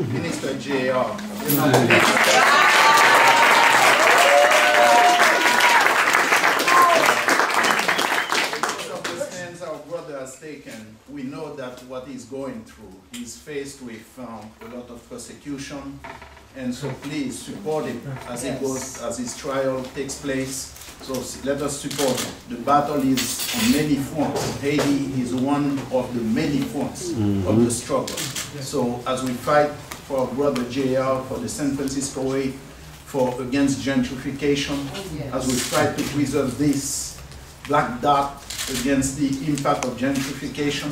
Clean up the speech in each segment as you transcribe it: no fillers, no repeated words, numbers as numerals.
Minister J.R. Our brother has taken, we know that what he's going through, he's faced with a lot of persecution, and so please support him as he goes, as his trial takes place. So let us support him. The battle is on many fronts. Haiti is one of the many fronts of the struggle. So as we fight for our brother JR, for the San Francisco way, for against gentrification, as we fight to preserve this black dot against the impact of gentrification.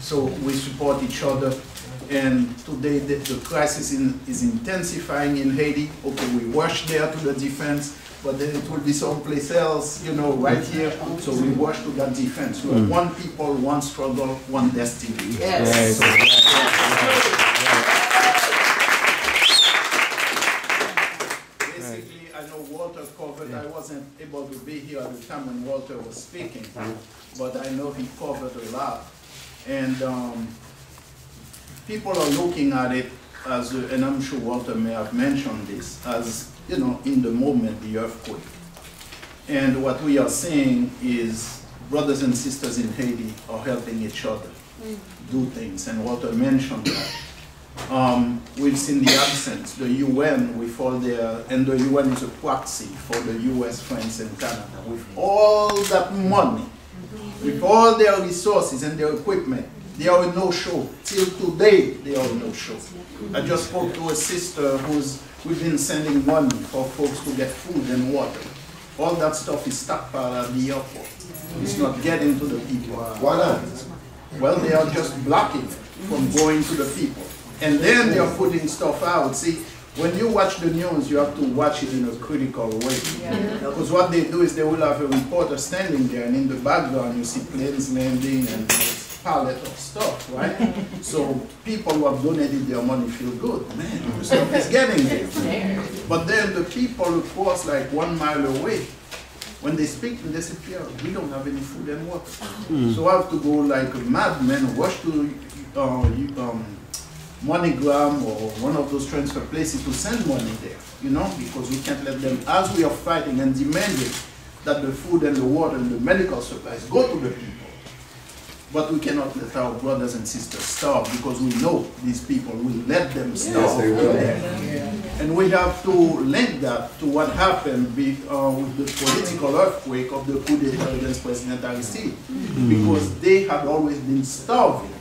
So we support each other. And today the crisis is intensifying in Haiti. Okay, we rush there to the defense, but then it will be someplace else, you know, right here. So we rush to that defense. We are one people, one struggle, one destiny. Yes. Basically, I know Walter covered, I wasn't able to be here at the time when Walter was speaking, but I know he covered a lot. And people are looking at it as, and I'm sure Walter may have mentioned this, as, you know, in the moment, the earthquake. And what we are seeing is brothers and sisters in Haiti are helping each other do things, and Walter mentioned that. We've seen the absence, the UN with all their, and the UN is a proxy for the US, France, and Canada. With all that money, with all their resources and their equipment, they are no show. Till today, they are no show. I just spoke to a sister we've been sending money for folks to get food and water. All that stuff is stockpiled at the airport. It's not getting to the people. Why not? Well, they are just blocking from going to the people. And then they are putting stuff out. See, when you watch the news, you have to watch it in a critical way. Because what they do is they will have a reporter standing there, and in the background you see planes landing and pallet of stuff, right? So people who have donated their money feel good. Man, the stuff is getting there. But then the people across like 1 mile away, when they speak to me, they say, Pierre, we don't have any food and water. So I have to go like a madman, rush to MoneyGram or one of those transfer places to send money there, you know, because we can't let them, as we are fighting and demanding that the food and the water and the medical supplies go to the people. But we cannot let our brothers and sisters starve, because we know these people will let them starve. Yes, and we have to link that to what happened with the political earthquake of the coup d'etat against President Aristide, because they had always been starving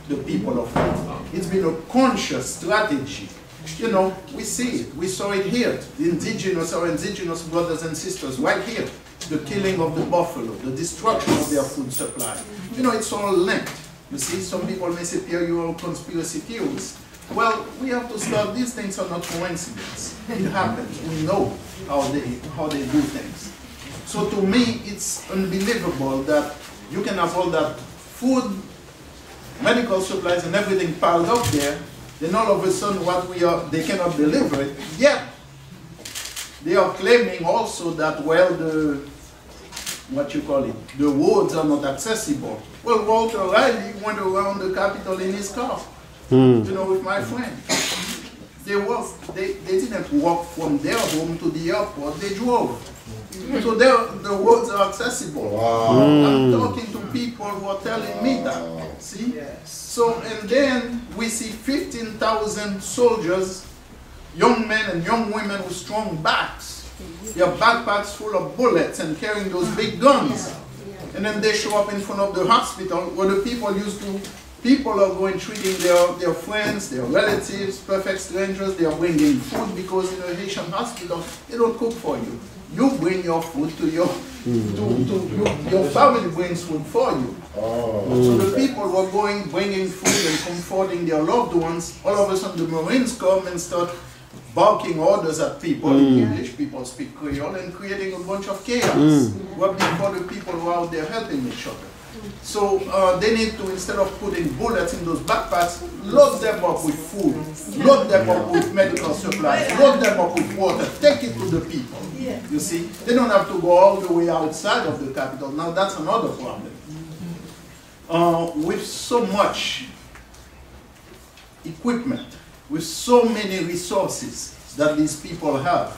the people of Haiti. It's been a conscious strategy. You know, we see it. We saw it here. Our indigenous brothers and sisters right here. The killing of the buffalo, the destruction of their food supply. You know, it's all linked. You see, some people may say, Pierre, you are a conspiracy theorist. Well, we have to start. These things are not coincidence. It happens. We know how they do things. So to me, it's unbelievable that you can have all that food, medical supplies, and everything piled up there. Then all of a sudden, they cannot deliver it. Yet they are claiming also that, well, the roads are not accessible. Well, Walter Riley went around the Capitol in his car, you know, with my friend. They didn't walk from their home to the airport, they drove. So the roads are accessible. Wow. I'm talking to people who are telling me that, see? Yes. So, and then we see 15,000 soldiers, young men and young women with strong backs. Their backpacks full of bullets and carrying those big guns. And then they show up in front of the hospital where the people are going treating their friends, their relatives, perfect strangers. They are bringing food, because in a Haitian hospital, they don't cook for you. You bring your food to your family brings food for you. So the people were bringing food and comforting their loved ones. All of a sudden the Marines come and start barking orders at people in English. People speak Creole, and creating a bunch of chaos. Working for the people who are out there helping each other. So they need to, instead of putting bullets in those backpacks, load them up with food, load them up with medical supplies, load them up with water, take it to the people. You see, they don't have to go all the way outside of the capital. Now that's another problem. With so much equipment with so many resources that these people have.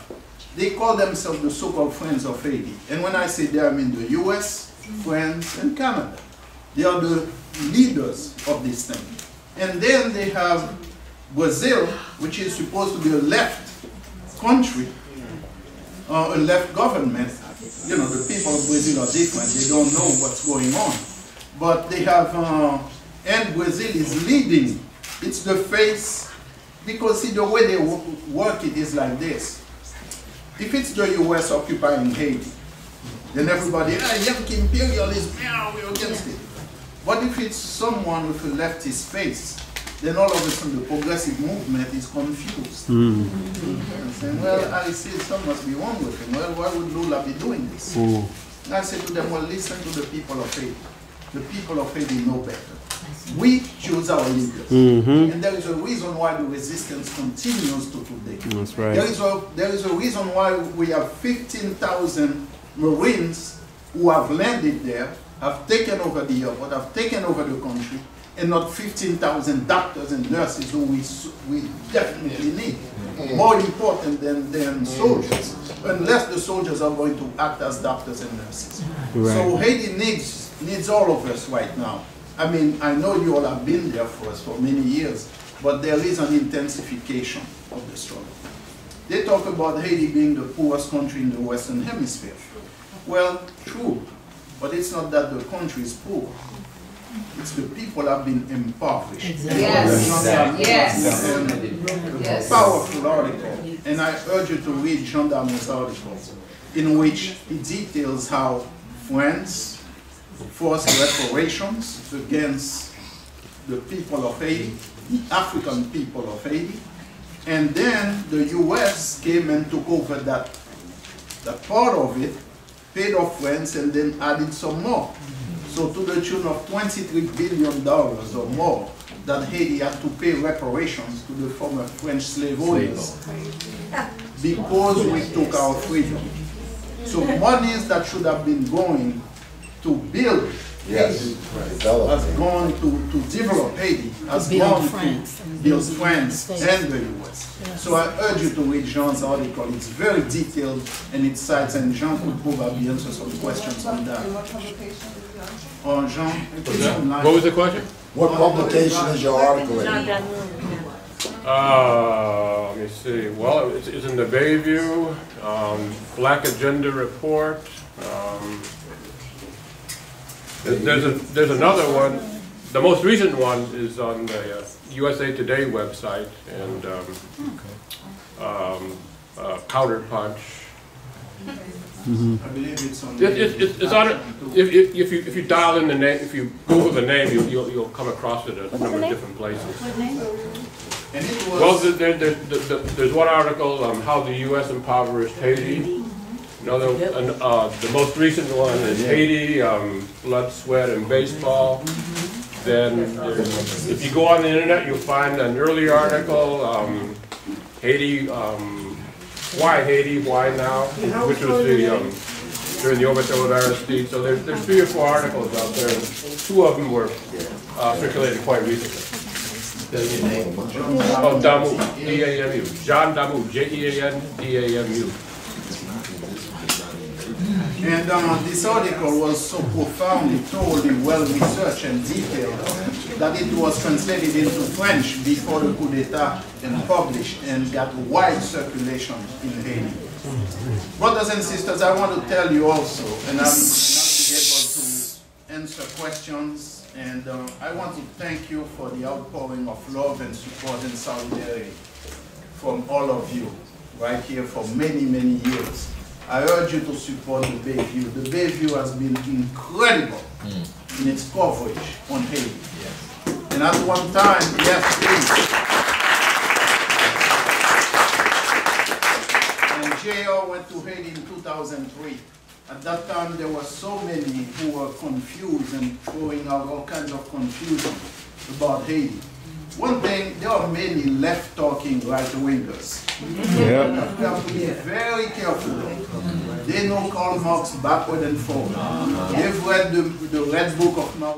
They call themselves the so-called Friends of Haiti. And when I say they, I mean the US, France, and Canada. They are the leaders of this thing. And then they have Brazil, which is supposed to be a left country, a left government. You know, the people of Brazil are different. They don't know what's going on. But they have, and Brazil is leading. It's the face, because see, the way they work it is like this. If it's the US occupying Haiti, then everybody, Yankee imperialism, yeah, we're against it. But if it's someone with a leftist face, then all of a sudden the progressive movement is confused. And saying, well, I see something must be wrong with him. Well, why would Lula be doing this? And I say to them, well, listen to the people of Haiti. The people of Haiti know better. We choose our leaders. And there is a reason why the resistance continues to today. That's right. There is a reason why we have 15,000 Marines who have landed there, have taken over the airport, have taken over the country, and not 15,000 doctors and nurses who we definitely need. More important than soldiers, unless the soldiers are going to act as doctors and nurses. Right. So Haiti needs all of us right now. I mean, I know you all have been there for us for many years, but there is an intensification of the struggle. They talk about Haiti being the poorest country in the Western Hemisphere. Well, true, but it's not that the country is poor. It's the people have been impoverished. Exactly. Yes. Yes. Powerful article. And I urge you to read Jean Damo's article, in which he details how France forced reparations against the people of Haiti, the African people of Haiti, and then the US came and took over that part of it, paid off France, and then added some more. So to the tune of $23 billion or more that Haiti had to pay reparations to the former French slave owners because we took our freedom. So monies that should have been going to build Haiti has gone to develop Haiti, has gone to build France and the US. So I urge you to read Jean's article. It's very detailed and it cites, and Jean could probably answer some questions on that. Jean, what was the question? What publication is your article in? Let me see. Well, it's in the Bayview, Black Agenda Report. There's another one. The most recent one is on the USA Today website, and Counterpunch. I believe it's on. It's on it. If you dial in the name, if you Google the name, you'll come across it at a number of different places. What name? And it was, well, there's one article on how the U.S. impoverished Haiti. Another, the most recent one is Haiti, blood, sweat, and baseball. Then, if you go on the internet, you'll find an earlier article, Haiti, why Haiti, why now, which was during the overthrow of Aristide. So there's 3 or 4 articles out there. 2 of them were circulated quite recently. Oh, Damu, D-A-M-U. Jean Damu, J-E-A-N-D-A-M-U. And this article was so profoundly, thoroughly well-researched and detailed that it was translated into French before the coup d'etat and published and got wide circulation in Haiti. Brothers and sisters, I want to tell you also, and I'll be able to answer questions, and I want to thank you for the outpouring of love and support and solidarity from all of you right here for many, many years. I urge you to support the Bayview. The Bayview has been incredible in its coverage on Haiti. Yes. And at one time, yes, please. And J.R. went to Haiti in 2003. At that time, there were so many who were confused and throwing out all kinds of confusion about Haiti. One thing, there are many left-talking right-wingers. Yeah. We have to be very careful. They know Karl Marx backward and forward. They've read the Red Book of Mao.